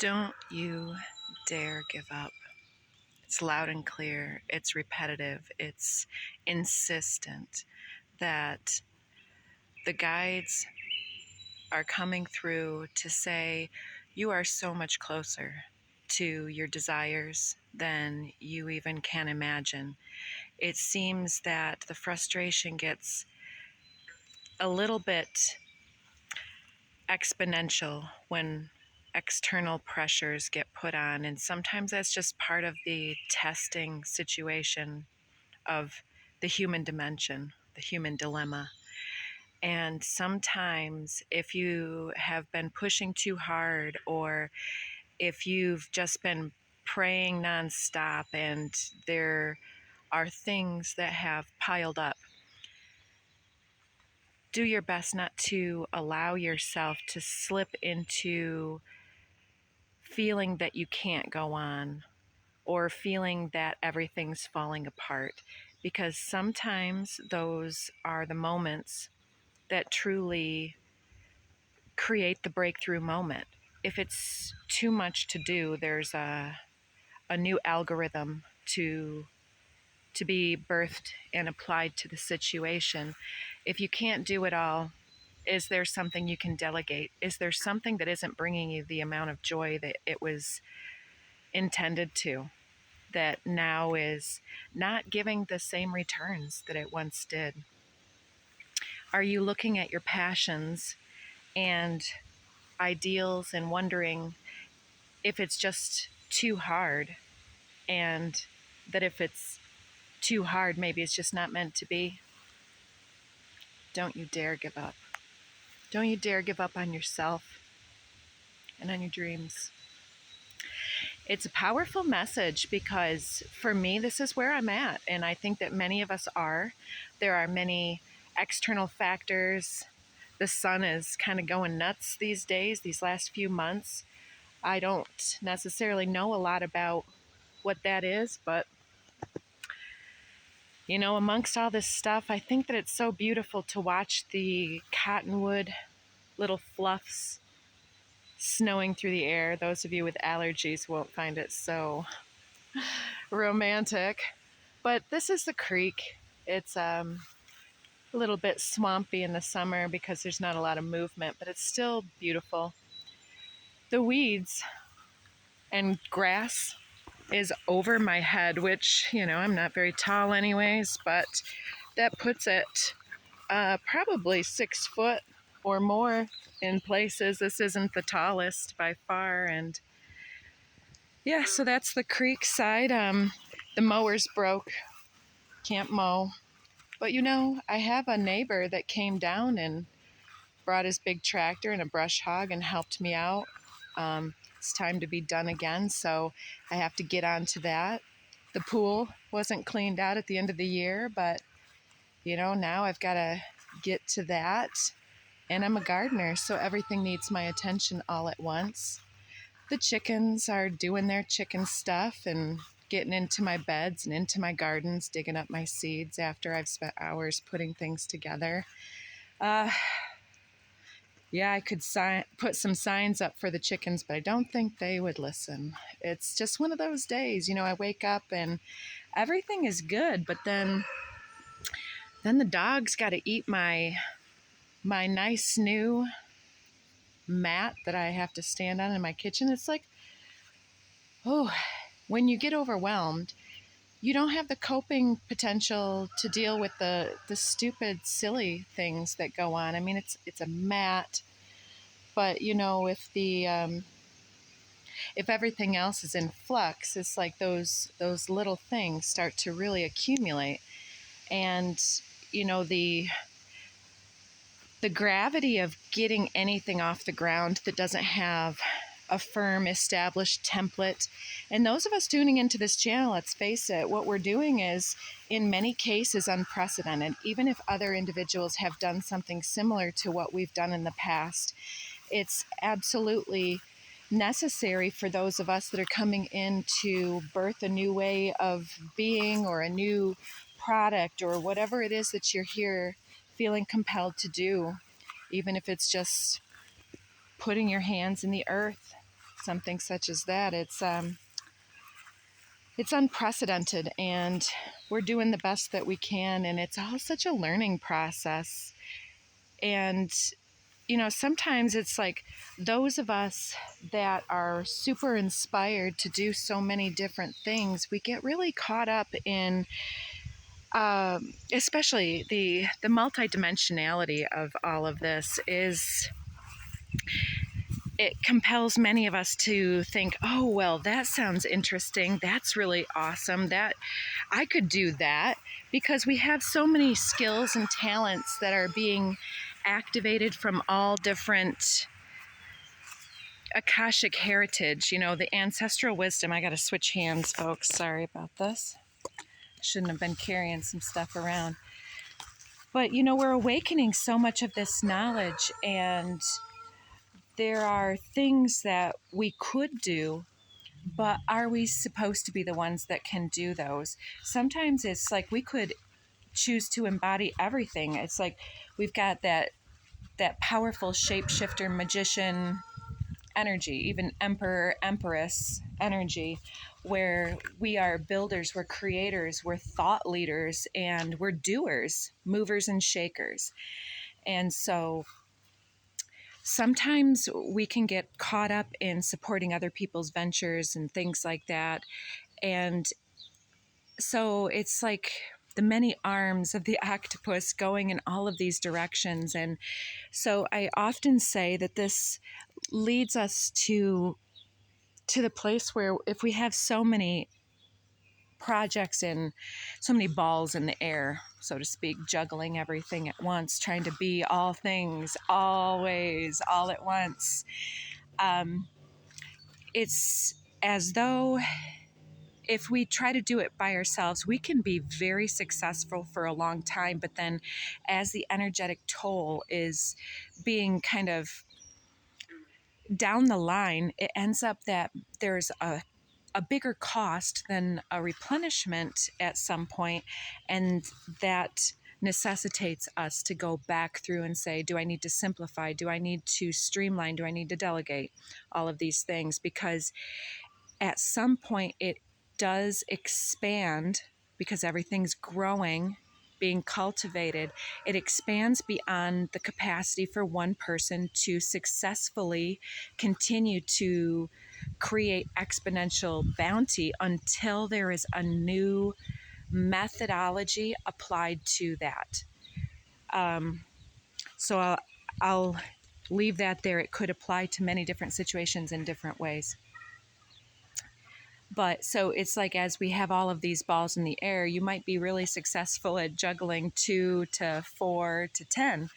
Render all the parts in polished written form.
Don't you dare give up. It's loud and clear, it's repetitive, it's insistent that the guides are coming through to say you are so much closer to your desires than you even can imagine. It seems that the frustration gets a little bit exponential when external pressures get put on, and sometimes that's just part of the testing situation of the human dimension, the human dilemma. And sometimes if you have been pushing too hard, or if you've just been praying nonstop and there are things that have piled up, do your best not to allow yourself to slip into feeling that you can't go on or feeling that everything's falling apart, because sometimes those are the moments that truly create the breakthrough moment. If it's too much to do, there's a new algorithm to be birthed and applied to the situation. If you can't do it all, is there something you can delegate? Is there something that isn't bringing you the amount of joy that it was intended to, that now is not giving the same returns that it once did? Are you looking at your passions and ideals and wondering if it's just too hard, and that if it's too hard, maybe it's just not meant to be? Don't you dare give up. Don't you dare give up on yourself and on your dreams. It's a powerful message because for me, this is where I'm at, and I think that many of us are. There are many external factors. The sun is kind of going nuts these days, these last few months. I don't necessarily know a lot about what that is, but you know, amongst all this stuff, I think that it's so beautiful to watch the cottonwood little fluffs snowing through the air. Those of you with allergies won't find it so romantic. But this is the creek. It's a little bit swampy in the summer because there's not a lot of movement, but it's still beautiful. The weeds and grass is over my head, which, you know, I'm not very tall anyways, but that puts it probably 6 foot or more in places. This isn't the tallest by far. And yeah, so that's the creek side. The mower's broke, can't mow. But you know, I have a neighbor that came down and brought his big tractor and a brush hog and helped me out. It's time to be done again, so I have to get on to that. The pool wasn't cleaned out at the end of the year, but you know, now I've got to get to that. And I'm a gardener, so everything needs my attention all at once. The chickens are doing their chicken stuff and getting into my beds and into my gardens, digging up my seeds after I've spent hours putting things together. Yeah, I could put some signs up for the chickens, but I don't think they would listen. It's just one of those days, you know, I wake up and everything is good, but then the dog's got to eat my nice new mat that I have to stand on in my kitchen. It's like, oh, when you get overwhelmed, you don't have the coping potential to deal with the stupid, silly things that go on. I mean, it's a mat, but you know, if everything else is in flux, it's like those little things start to really accumulate. And you know, the gravity of getting anything off the ground that doesn't have a firm, established template. And those of us tuning into this channel, let's face it, what we're doing is, in many cases, unprecedented. Even if other individuals have done something similar to what we've done in the past, it's absolutely necessary for those of us that are coming in to birth a new way of being, or a new product, or whatever it is that you're here feeling compelled to do, even if it's just putting your hands in the earth something such as that, it's unprecedented, and we're doing the best that we can, and it's all such a learning process. And sometimes it's like those of us that are super inspired to do so many different things, we get really caught up in especially the multidimensionality of all of this. It compels many of us to think, oh, well, that sounds interesting. That's really awesome. That I could do that, because we have so many skills and talents that are being activated from all different Akashic heritage, the ancestral wisdom. I got to switch hands, folks. Sorry about this. Shouldn't have been carrying some stuff around. But, we're awakening so much of this knowledge, and there are things that we could do, but are we supposed to be the ones that can do those? Sometimes it's like we could choose to embody everything. It's like we've got that powerful shapeshifter magician energy, even emperor, empress energy, where we are builders, we're creators, we're thought leaders, and we're doers, movers and shakers. And so sometimes we can get caught up in supporting other people's ventures and things like that. And so it's like the many arms of the octopus going in all of these directions. And so I often say that this leads us to the place where if we have so many projects and so many balls in the air, so to speak, juggling everything at once, trying to be all things, always, all at once, it's as though if we try to do it by ourselves, we can be very successful for a long time. But then as the energetic toll is being kind of down the line, it ends up that there's a bigger cost than a replenishment at some point, and that necessitates us to go back through and say, do I need to simplify? Do I need to streamline? Do I need to delegate? All of these things, because at some point it does expand, because everything's growing, being cultivated. It expands beyond the capacity for one person to successfully continue to create exponential bounty until there is a new methodology applied to that. So I'll leave that there. It could apply to many different situations in different ways. But so it's like, as we have all of these balls in the air, you might be really successful at juggling 2 to 4 to 10.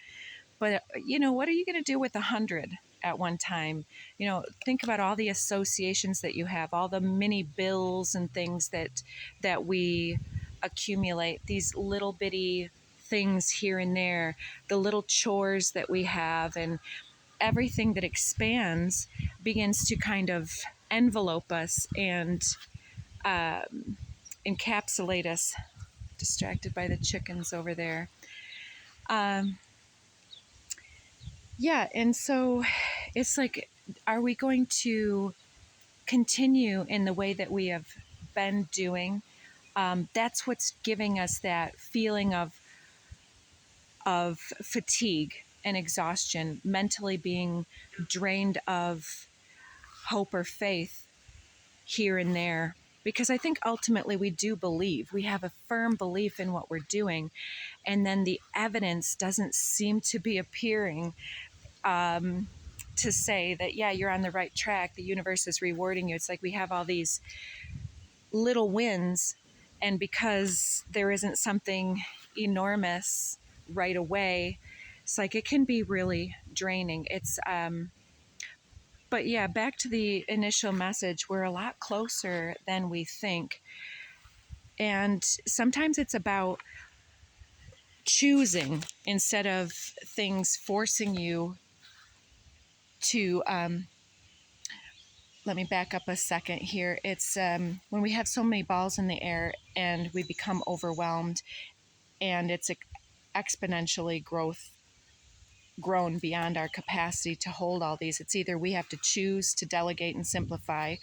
But, what are you going to do with 100 at one time? Think about all the associations that you have, all the mini bills and things that we accumulate, these little bitty things here and there, the little chores that we have, and everything that expands begins to kind of envelope us and encapsulate us. Distracted by the chickens over there. Yeah, and so it's like, are we going to continue in the way that we have been doing? That's what's giving us that feeling of fatigue and exhaustion, mentally being drained of hope or faith here and there. Because I think ultimately we do believe, we have a firm belief in what we're doing, and then the evidence doesn't seem to be appearing to say that, yeah, you're on the right track, the universe is rewarding you. It's like we have all these little wins, and because there isn't something enormous right away, it's like it can be really draining. But yeah, back to the initial message, we're a lot closer than we think. And sometimes it's about choosing instead of things forcing you to, let me back up a second here. It's when we have so many balls in the air and we become overwhelmed, and it's exponentially growth grown beyond our capacity to hold all these. It's either we have to choose to delegate and simplify,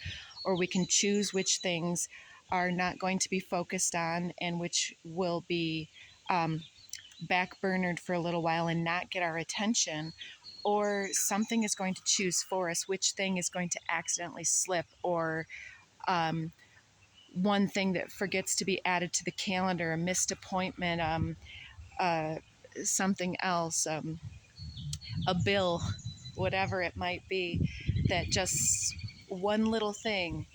or we can choose which things are not going to be focused on and which will be backburnered for a little while and not get our attention, or something is going to choose for us which thing is going to accidentally slip, or one thing that forgets to be added to the calendar, a missed appointment, something else, a bill, whatever it might be, that just one little thing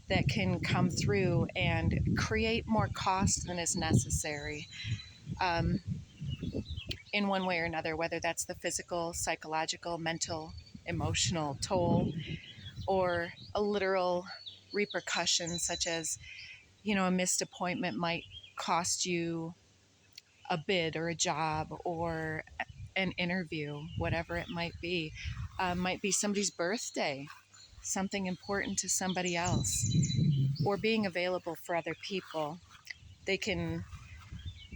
that can come through and create more cost than is necessary, um, in one way or another, whether that's the physical, psychological, mental, emotional toll, or a literal repercussion, such as, a missed appointment might cost you a bid or a job or an interview, whatever it might be somebody's birthday, something important to somebody else, or being available for other people. They can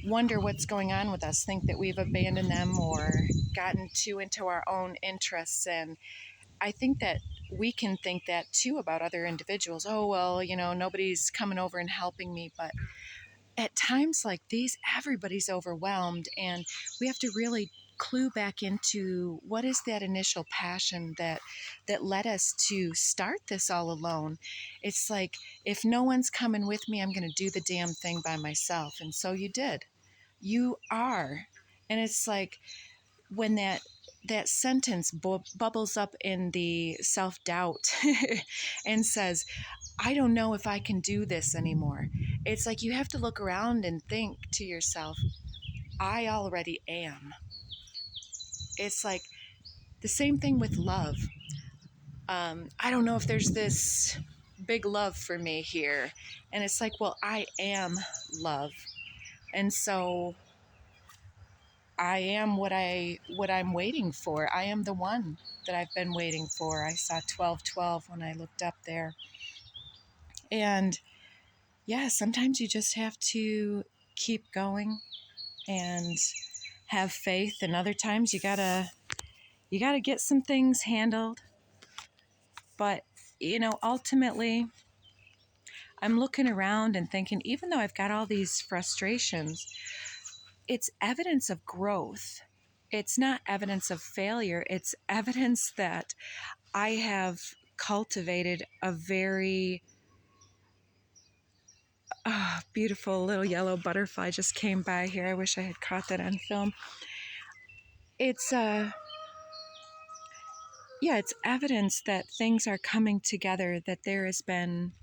wonder what's going on with us, think that we've abandoned them or gotten too into our own interests. And I think that we can think that too about other individuals. Oh, well, nobody's coming over and helping me. But at times like these, everybody's overwhelmed, and we have to really clue back into what is that initial passion that led us to start this all alone. It's like, if no one's coming with me, I'm going to do the damn thing by myself. And so you did. You are. And it's like, when that sentence bubbles up in the self-doubt and says, I don't know if I can do this anymore. It's like you have to look around and think to yourself, I already am. It's like the same thing with love. I don't know if there's this big love for me here. And it's like, well, I am love. And so I am what I'm waiting for. I am the one that I've been waiting for. I saw 1212 when I looked up there. And yeah, sometimes you just have to keep going and have faith, and other times you gotta get some things handled. But ultimately, I'm looking around and thinking, even though I've got all these frustrations, it's evidence of growth. It's not evidence of failure. It's evidence that I have cultivated a very beautiful little yellow butterfly just came by here. I wish I had caught that on film. It's it's evidence that things are coming together, that there has been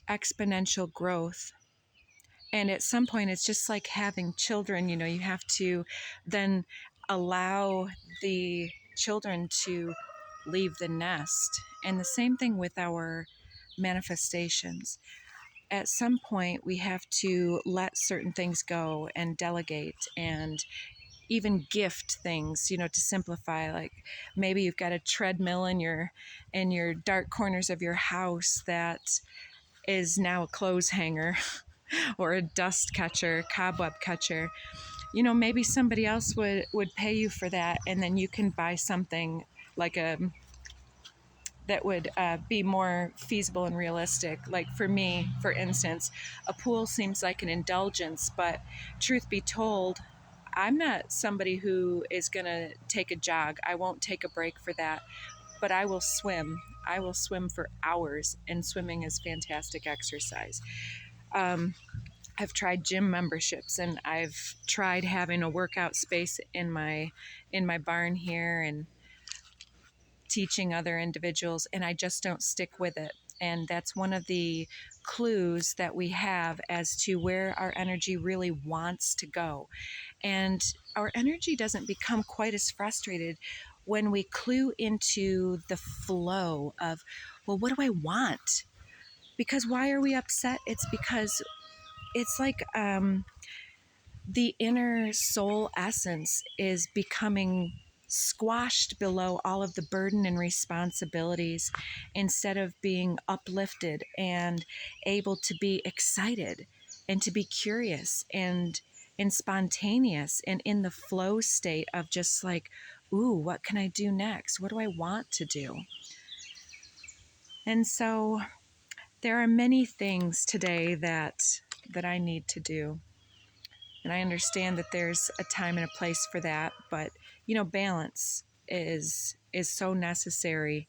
exponential growth. And at some point, it's just like having children. You have to then allow the children to leave the nest. And the same thing with our manifestations. At some point, we have to let certain things go and delegate and even gift things, to simplify. Like maybe you've got a treadmill in your dark corners of your house that is now a clothes hanger or a dust catcher, cobweb catcher. Maybe somebody else would pay you for that, and then you can buy something like that would be more feasible and realistic. Like for me, for instance, a pool seems like an indulgence, but truth be told, I'm not somebody who is going to take a jog. I won't take a break for that, but I will swim. I will swim for hours, and swimming is fantastic exercise. I've tried gym memberships, and I've tried having a workout space in my barn here and teaching other individuals, and I just don't stick with it. And that's one of the clues that we have as to where our energy really wants to go. And our energy doesn't become quite as frustrated when we clue into the flow of, well, what do I want? Because why are we upset? It's because it's like the inner soul essence is becoming squashed below all of the burden and responsibilities, instead of being uplifted and able to be excited and to be curious and spontaneous and in the flow state of just like ooh, what can I do next? What do I want to do? And so there are many things today that I need to do. And I understand that there's a time and a place for that, but balance is so necessary.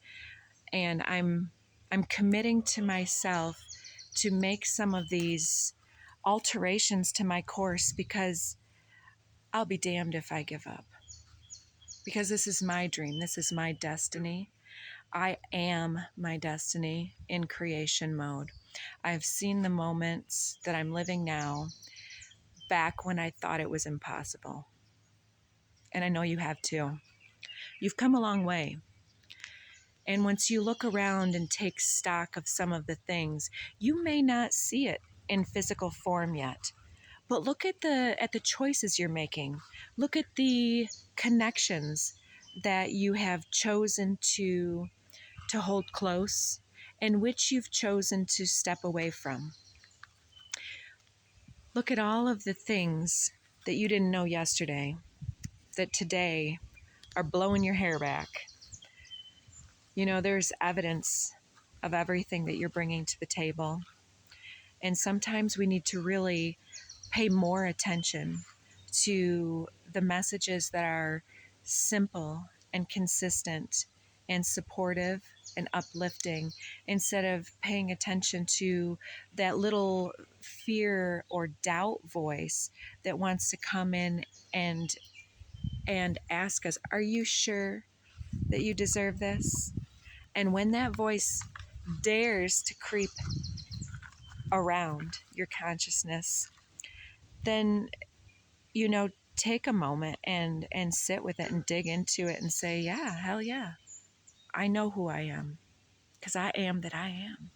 And I'm committing to myself to make some of these alterations to my course, because I'll be damned if I give up. Because this is my dream, this is my destiny. I am my destiny in creation mode. I've seen the moments that I'm living now back when I thought it was impossible. And I know you have too. You've come a long way. And once you look around and take stock of some of the things, you may not see it in physical form yet. But look at the choices you're making. Look at the connections that you have chosen to hold close, and which you've chosen to step away from. Look at all of the things that you didn't know yesterday that today are blowing your hair back. There's evidence of everything that you're bringing to the table. And sometimes we need to really pay more attention to the messages that are simple and consistent and supportive and uplifting, instead of paying attention to that little fear or doubt voice that wants to come in and ask us, are you sure that you deserve this? And when that voice dares to creep around your consciousness, then take a moment and sit with it and dig into it and say, yeah, hell yeah, I know who I am, because I am that I am.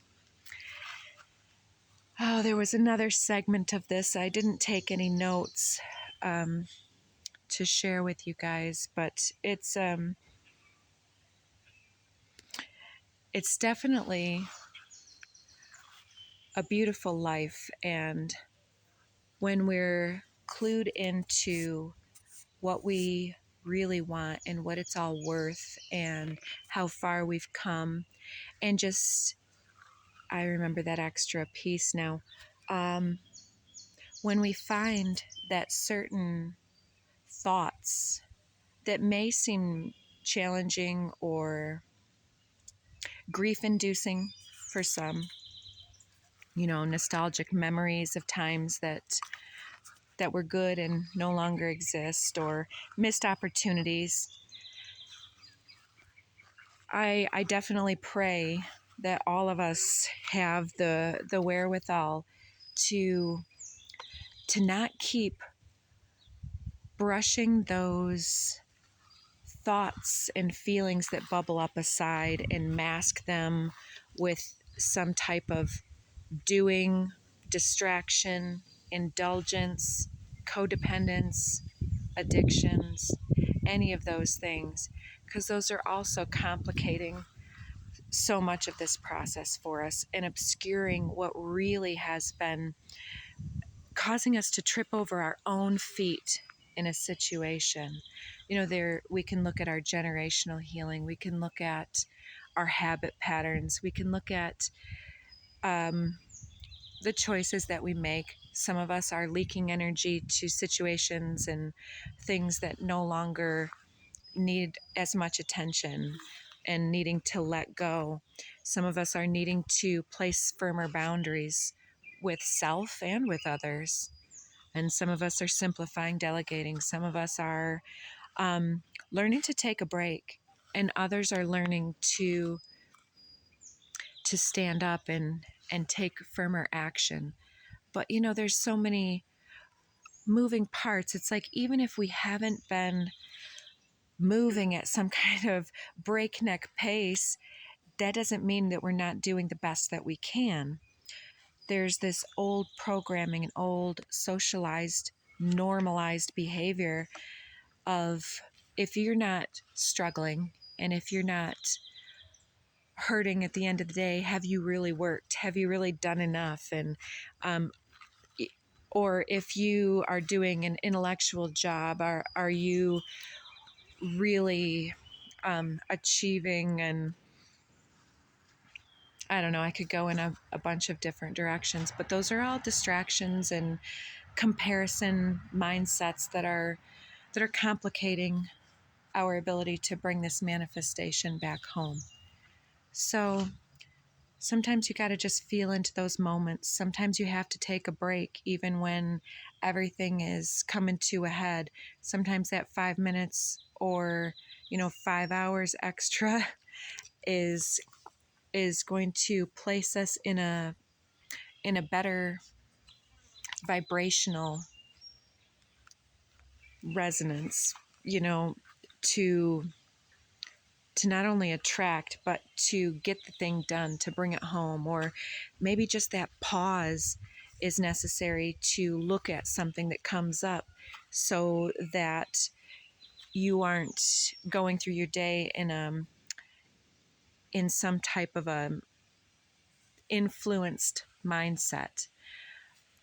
Oh, there was another segment of this. I didn't take any notes to share with you guys, but it's definitely a beautiful life. And when we're clued into what we really want and what it's all worth and how far we've come, and just, I remember that extra piece now. When we find that certain thoughts that may seem challenging or grief inducing for some, nostalgic memories of times that were good and no longer exist, or missed opportunities, I definitely pray that all of us have the wherewithal to not keep brushing those thoughts and feelings that bubble up aside and mask them with some type of doing, distraction, indulgence, codependence, addictions, any of those things, because those are also complicating so much of this process for us and obscuring what really has been causing us to trip over our own feet in a situation. There we can look at our generational healing, we can look at our habit patterns, we can look at the choices that we make. Some of us are leaking energy to situations and things that no longer need as much attention and needing to let go. Some of us are needing to place firmer boundaries with self and with others. And some of us are simplifying, delegating. Some of us are learning to take a break, and others are learning to stand up and take firmer action. But there's so many moving parts. It's like, even if we haven't been moving at some kind of breakneck pace, that doesn't mean that we're not doing the best that we can. There's this old programming and old socialized, normalized behavior of, if you're not struggling and if you're not hurting at the end of the day, have you really worked? Have you really done enough? And or if you are doing an intellectual job, are you really achieving. And I don't know, I could go in a bunch of different directions, but those are all distractions and comparison mindsets that are complicating our ability to bring this manifestation back home. So sometimes you got to just feel into those moments. Sometimes you have to take a break, even when everything is coming to a head. Sometimes that 5 minutes or 5 hours extra is going to place us in a better vibrational resonance, to not only attract but to get the thing done, to bring it home. Or maybe just that pause is necessary to look at something that comes up, so that you aren't going through your day in some type of a influenced mindset.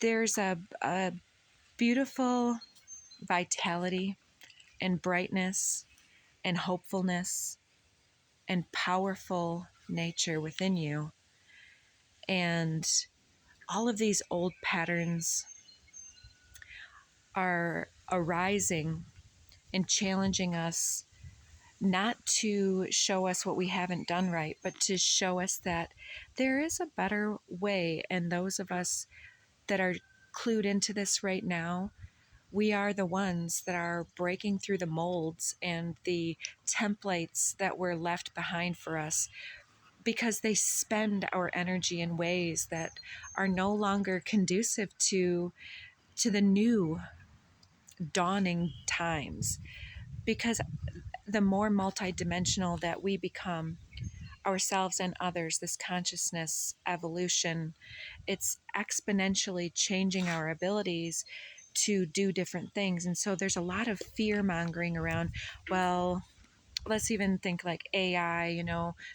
There's a beautiful vitality and brightness and hopefulness and powerful nature within you. And all of these old patterns are arising and challenging us, not to show us what we haven't done right, but to show us that there is a better way. And those of us that are clued into this right now, we are the ones that are breaking through the molds and the templates that were left behind for us, because they spend our energy in ways that are no longer conducive to the new dawning times. Because the more multidimensional that we become, ourselves and others, this consciousness evolution, it's exponentially changing our abilities to do different things. And so there's a lot of fear mongering around. Well, let's even think like AI,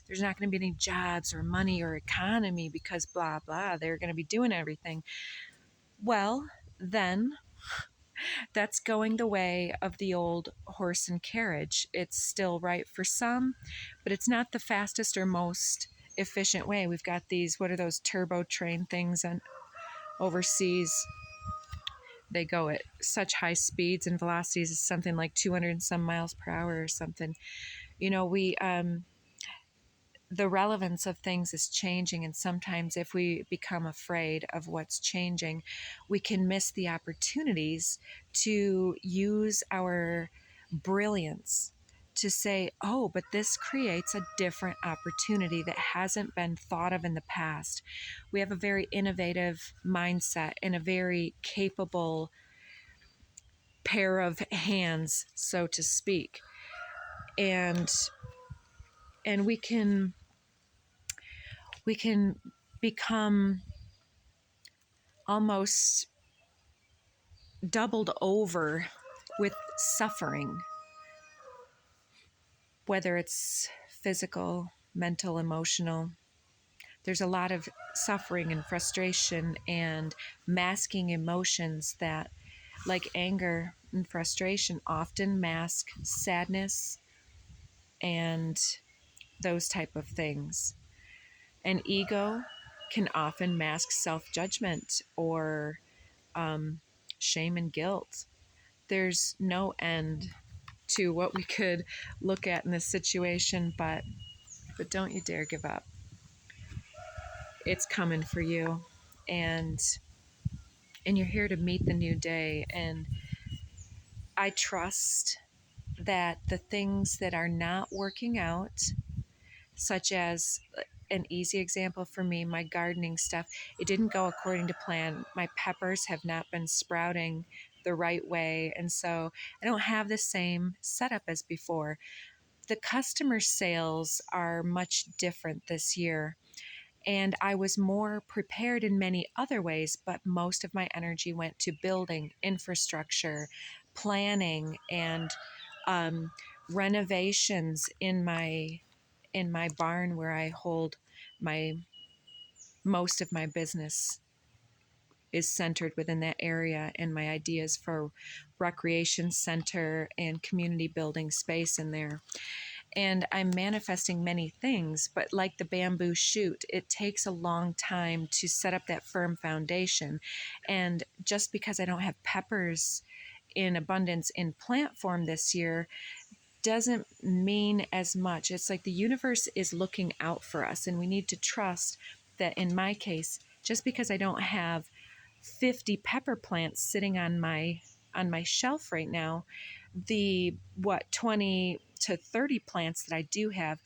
there's not going to be any jobs or money or economy because blah, blah, they're going to be doing everything. Well, then that's going the way of the old horse and carriage. It's still right for some, but it's not the fastest or most efficient way. We've got these, what are those turbo train things and overseas? They go at such high speeds and velocities, it's something like 200 and some miles per hour or something. The relevance of things is changing, and sometimes if we become afraid of what's changing, we can miss the opportunities to use our brilliance to say, oh, but this creates a different opportunity that hasn't been thought of in the past. We have a very innovative mindset and a very capable pair of hands, so to speak. And we can become almost doubled over with suffering, whether it's physical, mental, emotional. There's a lot of suffering and frustration and masking emotions that, like anger and frustration, often mask sadness and those type of things. And ego can often mask self-judgment or shame and guilt. There's no end to what we could look at in this situation, but don't you dare give up. It's coming for you, and you're here to meet the new day. And I trust that the things that are not working out, such as an easy example for me, my gardening stuff, it didn't go according to plan. My peppers have not been sprouting the right way, and so I don't have the same setup as before. The customer sales are much different this year, and I was more prepared in many other ways, but most of my energy went to building infrastructure, planning, and renovations in my barn where I hold most of my business is centered within that area, and my ideas for recreation center and community building space in there. And I'm manifesting many things, but like the bamboo shoot, it takes a long time to set up that firm foundation. And just because I don't have peppers in abundance in plant form this year doesn't mean as much. It's like the universe is looking out for us, and we need to trust that. In my case, just because I don't have 50 pepper plants sitting on my shelf right now, the 20 to 30 plants that I do have,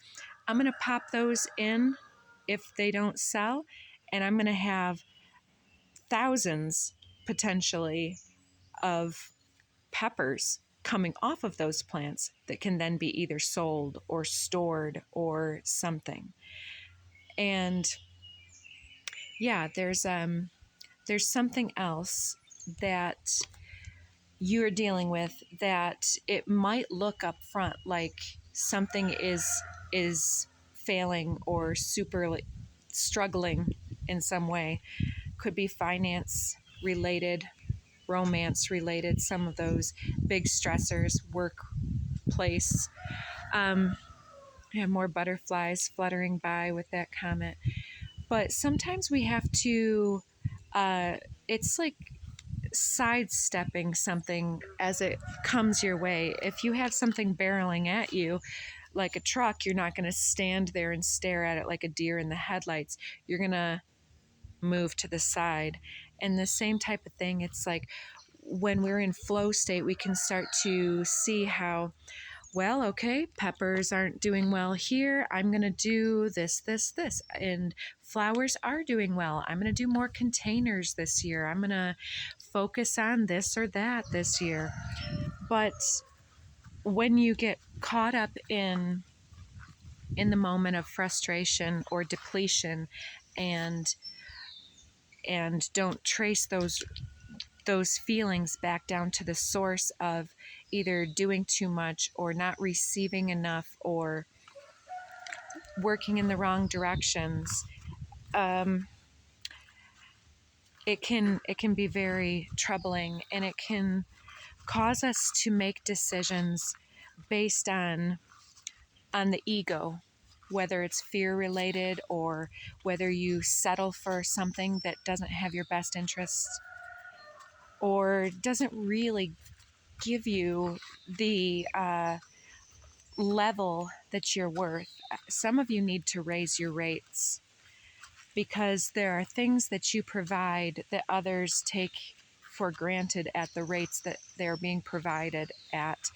I'm going to pop those in if they don't sell, and I'm going to have thousands potentially of peppers coming off of those plants that can then be either sold or stored or something. And yeah, there's something else that you're dealing with that it might look up front like something is failing or super struggling in some way. Could be finance related, romance related, some of those big stressors, workplace. I have more butterflies fluttering by with that comment. But sometimes we have to, it's like sidestepping something as it comes your way. If you have something barreling at you, like a truck, you're not going to stand there and stare at it like a deer in the headlights. You're going to move to the side. And the same type of thing, it's like when we're in flow state, we can start to see how, well, okay, peppers aren't doing well here. I'm going to do this. And flowers are doing well. I'm going to do more containers this year. I'm going to focus on this or that this year. But when you get caught up in the moment of frustration or depletion and don't trace those feelings back down to the source of either doing too much or not receiving enough or working in the wrong directions, it can be very troubling, and it can cause us to make decisions based on the ego, whether it's fear related or whether you settle for something that doesn't have your best interests or doesn't really give you the level that you're worth. Some of you need to raise your rates because there are things that you provide that others take for granted at the rates that they're being provided at.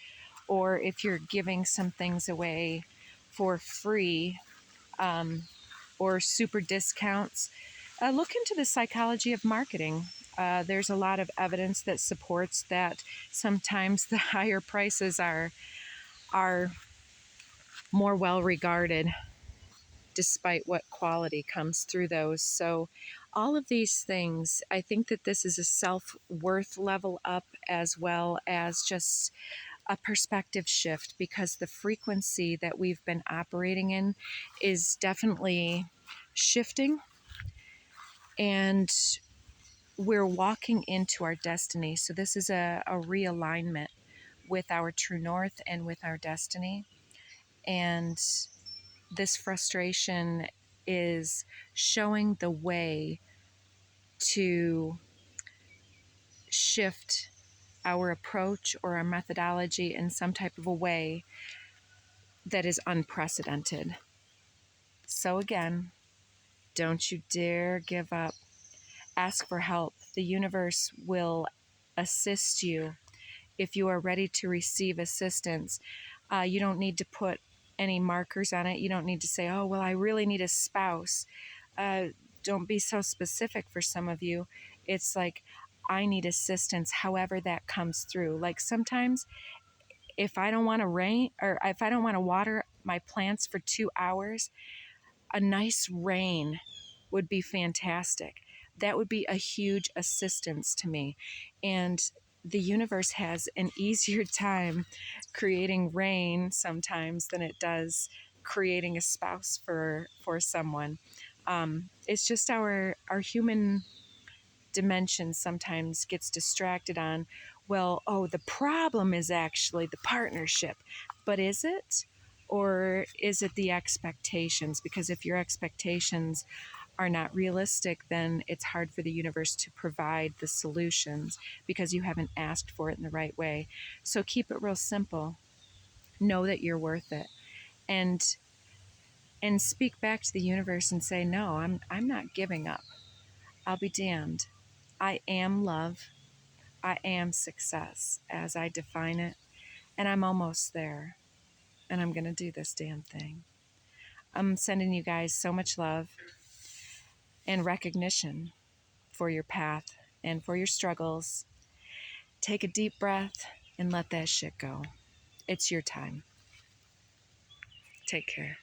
Or if you're giving some things away for free or super discounts, look into the psychology of marketing. There's a lot of evidence that supports that sometimes the higher prices are more well regarded despite what quality comes through those. So all of these things, I think that this is a self-worth level up as well as just a perspective shift, because the frequency that we've been operating in is definitely shifting, and we're walking into our destiny. So this is a realignment with our true north and with our destiny. And this frustration is showing the way to shift our approach or our methodology in some type of a way that is unprecedented. So again, don't you dare give up. Ask for help. The universe will assist you if you are ready to receive assistance. You don't need to put any markers on it. You don't need to say, oh, well, I really need a spouse. Don't be so specific for some of you. It's like, I need assistance, however that comes through. Like sometimes if I don't want to rain or if I don't want to water my plants for 2 hours, a nice rain would be fantastic. That would be a huge assistance to me. And the universe has an easier time creating rain sometimes than it does creating a spouse for someone. It's just our human dimension sometimes gets distracted on, well, oh, the problem is actually the partnership. But is it? Or is it the expectations? Because if your expectations are not realistic, then it's hard for the universe to provide the solutions because you haven't asked for it in the right way. So keep it real simple. Know that you're worth it. And speak back to the universe and say, no, I'm not giving up. I'll be damned. I am love. I am success as I define it. And I'm almost there. And I'm going to do this damn thing. I'm sending you guys so much love and recognition for your path and for your struggles. Take a deep breath and let that shit go. It's your time. Take care.